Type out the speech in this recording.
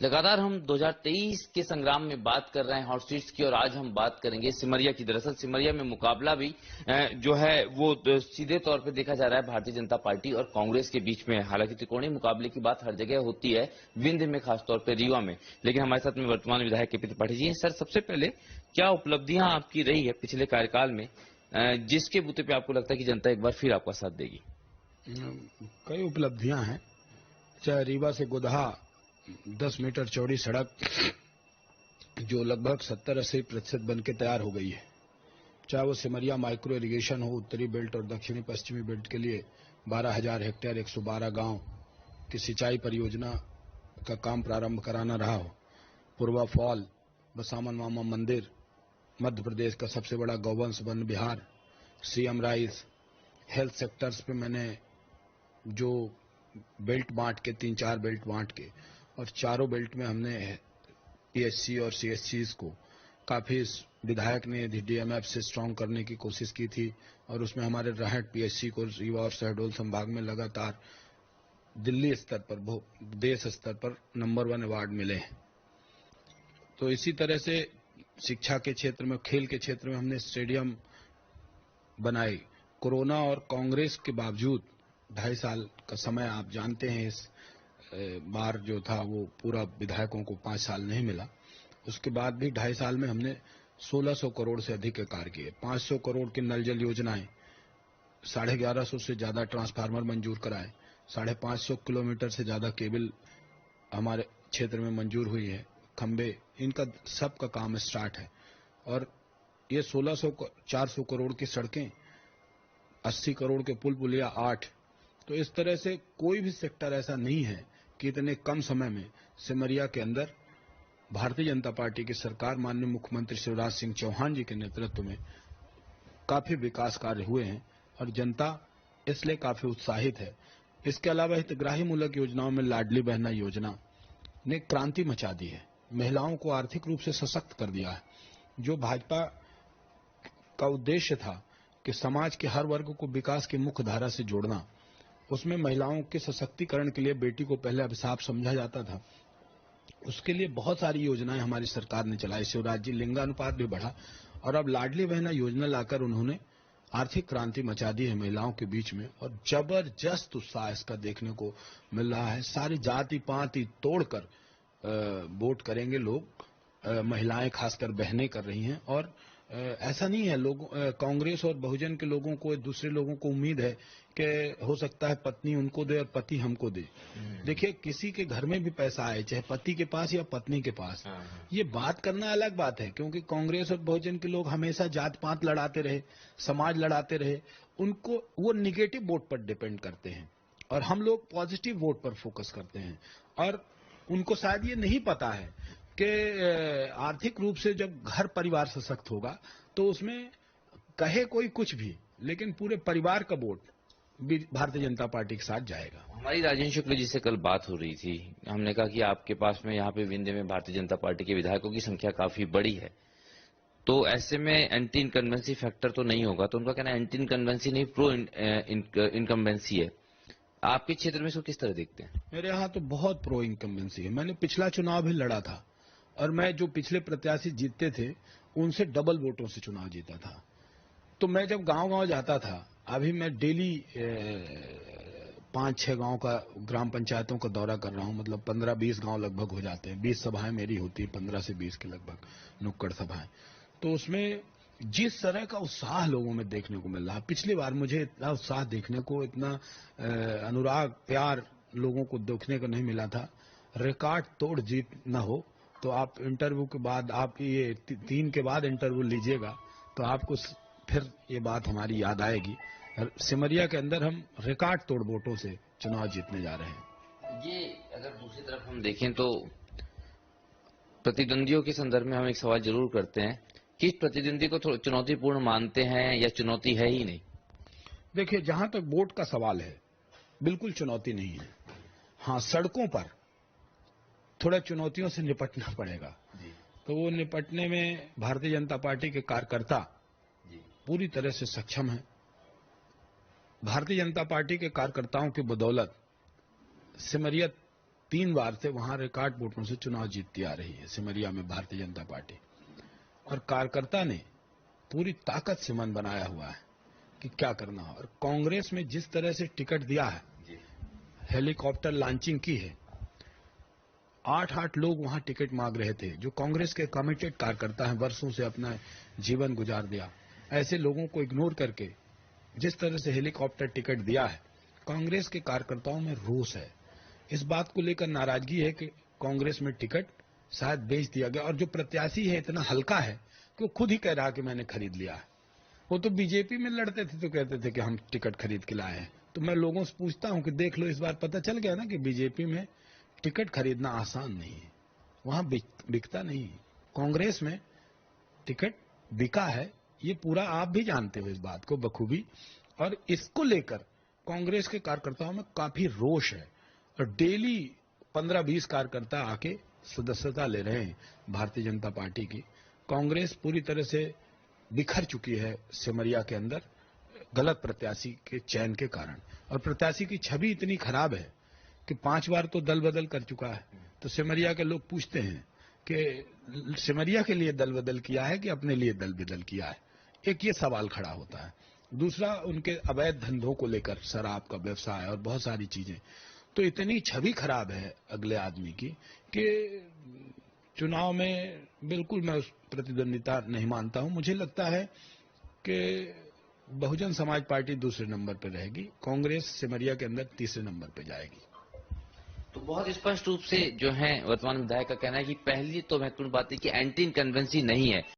लगातार हम 2023 के संग्राम में बात कर रहे हैं हॉट सीट्स की, और आज हम बात करेंगे सिमरिया की। दरअसल सिमरिया में मुकाबला भी जो है वो सीधे तौर पे देखा जा रहा है भारतीय जनता पार्टी और कांग्रेस के बीच में। हालांकि त्रिकोणीय मुकाबले की बात हर जगह होती है, विंध्य में खासतौर पर रीवा में, लेकिन हमारे साथ में वर्तमान विधायक केपी त्रिपाठी जी हैं। सर, सबसे पहले क्या उपलब्धियां आपकी रही है पिछले कार्यकाल में, जिसके बूते पे आपको लगता है कि जनता एक बार फिर आपका साथ देगी? कई उपलब्धियां हैं। चाहे रीवा से गोदहा 10 मीटर चौड़ी सड़क जो लगभग 70-80% बन के तैयार हो गई है, चाहे वो सिमरिया माइक्रो इरिगेशन हो, उत्तरी बेल्ट और दक्षिणी पश्चिमी बेल्ट के लिए 12,000 हेक्टेयर 112 गांव की सिंचाई परियोजना का काम प्रारंभ कराना रहा हो, पूर्वा फॉल, बसामन मामा मंदिर, मध्य प्रदेश का सबसे बड़ा गौवंश वन विहार, सीएम राइस, हेल्थ सेक्टर्स पे मैंने जो बेल्ट बांट के 3-4 बेल्ट बांट के और चारों बेल्ट में हमने पीएचसी और सीएचसीज को काफी विधायक ने डीएमएफ से स्ट्रांग करने की कोशिश की थी, और उसमें हमारे राहट पीएचसी को रीवा और शहडोल संभाग में लगातार दिल्ली स्तर पर, देश स्तर पर नंबर 1 अवार्ड मिले हैं। तो इसी तरह से शिक्षा के क्षेत्र में, खेल के क्षेत्र में हमने स्टेडियम बनाए। कोरोना और कांग्रेस के बावजूद 2.5 साल का समय आप जानते हैं, इस बार जो था वो पूरा विधायकों को 5 साल नहीं मिला। उसके बाद भी 2.5 साल में हमने 1600 करोड़ से अधिक के कार्य किए। 500 करोड़ की नल जल योजनाएं, 1150 से ज्यादा ट्रांसफार्मर मंजूर कराए, 550 किलोमीटर से ज्यादा केबल हमारे क्षेत्र में मंजूर हुई है, खंबे, इनका सबका काम स्टार्ट है। और ये 400 करोड़ की सड़कें, 80 करोड़ के पुल पुलिया 8। तो इस तरह से कोई भी सेक्टर ऐसा नहीं है कि इतने कम समय में सिमरिया के अंदर भारतीय जनता पार्टी की सरकार, माननीय मुख्यमंत्री शिवराज सिंह चौहान जी के नेतृत्व में काफी विकास कार्य हुए हैं और जनता इसलिए काफी उत्साहित है। इसके अलावा हितग्राही मूलक योजनाओं में लाडली बहना योजना ने क्रांति मचा दी है, महिलाओं को आर्थिक रूप से सशक्त कर दिया है। जो भाजपा का उद्देश्य था कि समाज के हर वर्ग को विकास की मुख्य धारा से जोड़ना, उसमें महिलाओं के सशक्तिकरण के लिए बेटी को पहले अभिशाप समझा जाता था, उसके लिए बहुत सारी योजनाएं हमारी सरकार ने चलाई। शिवराज जी, लिंगानुपात भी बढ़ा और अब लाडली बहना योजना लाकर उन्होंने आर्थिक क्रांति मचा दी है महिलाओं के बीच में, और जबरदस्त उत्साह इसका देखने को मिल रहा है। सारी जाति पाति तोड़कर वोट करेंगे लोग, महिलाएं खासकर बहनें कर रही हैं। और ऐसा नहीं है, लोग कांग्रेस और बहुजन के लोगों को, दूसरे लोगों को उम्मीद है कि हो सकता है पत्नी उनको दे और पति हमको दे। देखिए, किसी के घर में भी पैसा आए, चाहे पति के पास या पत्नी के पास, ये बात करना अलग बात है, क्योंकि कांग्रेस और बहुजन के लोग हमेशा जात पात लड़ाते रहे, समाज लड़ाते रहे, उनको वो निगेटिव वोट पर डिपेंड करते हैं और हम लोग पॉजिटिव वोट पर फोकस करते हैं। और उनको शायद ये नहीं पता है कि आर्थिक रूप से जब घर परिवार सशक्त होगा तो उसमें कहे कोई कुछ भी, लेकिन पूरे परिवार का वोट भारतीय जनता पार्टी के साथ जाएगा। हमारी राजेंद्र शुक्ल जी से कल बात हो रही थी, हमने कहा कि आपके पास में यहाँ पे विंध्य में भारतीय जनता पार्टी के विधायकों की संख्या काफी बड़ी है, तो ऐसे में एंटी इनकम्बेंसी फैक्टर तो नहीं होगा। तो उनका कहना है एंटी इनकम्बेंसी नहीं, प्रो इनकम्बेंसी है। आपके क्षेत्र में इसको किस तरह देखते हैं? मेरे यहाँ तो बहुत प्रो इनकम्बेंसी है। मैंने पिछला चुनाव भी लड़ा था और मैं जो पिछले प्रत्याशी जीतते थे उनसे डबल वोटों से चुनाव जीता था। तो मैं जब गांव-गांव जाता था, अभी मैं डेली 5-6 गांव का, ग्राम पंचायतों का दौरा कर रहा हूं, मतलब 15-20 गांव लगभग हो जाते हैं। 20 सभाएं मेरी होती है, 15 से 20 के लगभग नुक्कड़ सभाएं। तो उसमें जिस तरह का उत्साह लोगों में देखने को मिल रहा है, पिछली बार मुझे इतना उत्साह देखने को, इतना अनुराग प्यार लोगों को देखने को नहीं मिला था। रिकॉर्ड तोड़ जीत न हो तो आप इंटरव्यू के बाद, आप ये 3 के बाद इंटरव्यू लीजिएगा तो आपको फिर ये बात हमारी याद आएगी। सिमरिया के अंदर हम रिकॉर्ड तोड़ वोटों से चुनाव जीतने जा रहे हैं। ये अगर दूसरी तरफ हम देखें तो प्रतिद्वंदियों के संदर्भ में हम एक सवाल जरूर करते हैं, किस प्रतिद्वंदी को चुनौतीपूर्ण मानते हैं या चुनौती है ही नहीं? देखिए, जहां तक वोट का सवाल है, बिल्कुल चुनौती नहीं है। हाँ, सड़कों पर थोड़ा चुनौतियों से निपटना पड़ेगा, तो वो निपटने में भारतीय जनता पार्टी के कार्यकर्ता पूरी तरह से सक्षम हैं। भारतीय जनता पार्टी के कार्यकर्ताओं की बदौलत सिमरिया 3 बार से वहां रिकॉर्ड वोटों से चुनाव जीतती आ रही है सिमरिया में भारतीय जनता पार्टी। और कार्यकर्ता ने पूरी ताकत से मन बनाया हुआ है कि क्या करना है। और कांग्रेस में जिस तरह से टिकट दिया है, हेलीकॉप्टर लॉन्चिंग की है, 8-8 लोग वहां टिकट मांग रहे थे जो कांग्रेस के कमिटेड कार्यकर्ता हैं, वर्षों से अपना जीवन गुजार दिया। ऐसे लोगों को इग्नोर करके जिस तरह से हेलीकॉप्टर टिकट दिया है, कांग्रेस के कार्यकर्ताओं में रोष है। इस बात को लेकर नाराजगी है कि कांग्रेस में टिकट शायद बेच दिया गया। और जो प्रत्याशी है इतना हल्का है कि वो खुद ही कह रहा कि मैंने खरीद लिया है। वो तो बीजेपी में लड़ते थे तो कहते थे कि हम टिकट खरीद के लाए हैं। तो मैं लोगों से पूछता हूं कि देख लो, इस बार पता चल गया ना कि बीजेपी में टिकट खरीदना आसान नहीं है, वहां बिकता नहीं है। कांग्रेस में टिकट बिका है, ये पूरा आप भी जानते हो इस बात को बखूबी। और इसको लेकर कांग्रेस के कार्यकर्ताओं में काफी रोष है और डेली 15-20 कार्यकर्ता आके सदस्यता ले रहे हैं भारतीय जनता पार्टी की। कांग्रेस पूरी तरह से बिखर चुकी है सिमरिया के अंदर गलत प्रत्याशी के चयन के कारण। और प्रत्याशी की छवि इतनी खराब है कि 5 बार तो दल बदल कर चुका है। तो सिमरिया के लोग पूछते हैं कि सिमरिया के लिए दल बदल किया है कि अपने लिए दल बदल किया है। एक ये सवाल खड़ा होता है। दूसरा, उनके अवैध धंधों को लेकर, शराब का व्यवसाय और बहुत सारी चीजें। तो इतनी छवि खराब है अगले आदमी की कि चुनाव में बिल्कुल मैं उस प्रतिद्वंदिता नहीं मानता हूं। मुझे लगता है कि बहुजन समाज पार्टी दूसरे नंबर पर रहेगी, कांग्रेस सिमरिया के अंदर तीसरे नंबर पर जाएगी। तो बहुत स्पष्ट रूप से जो है वर्तमान विधायक का कहना है कि पहली तो महत्वपूर्ण बात है कि एंटी इनकम्बेंसी नहीं है।